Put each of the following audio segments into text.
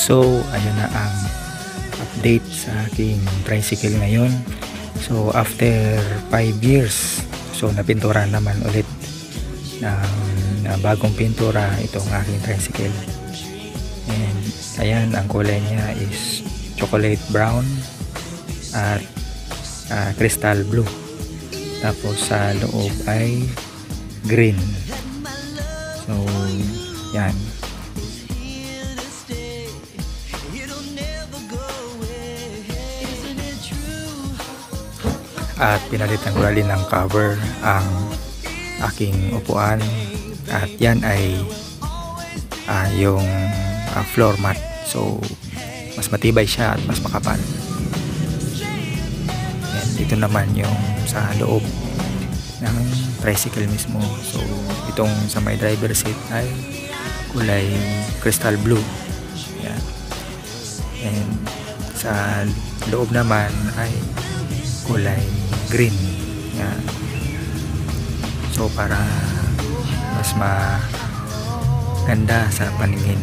So, ayun na ang update sa aking tricycle ngayon. So, after 5 years, so napintura naman ulit ng bagong pintura itong aking tricycle. And ayan, ang kulay niya is chocolate brown at crystal blue. Tapos sa loob ay green. So, yan. At pinalitan ko rin ng cover ang aking upuan, at yan ay yung floor mat. So mas matibay siya at mas makapal. And dito naman yung sa loob ng tricycle mismo. So itong sa may driver seat ay kulay crystal blue. Yan. And sa loob naman ay kulay green. Yan. So para mas maganda sa paningin.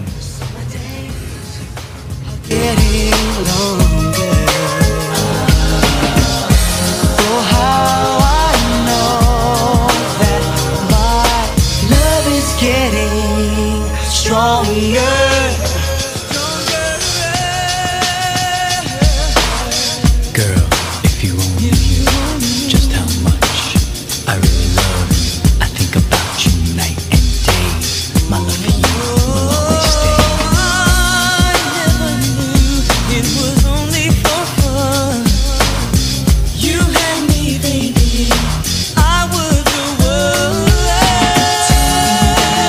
Oh, how I know that my love is getting stronger.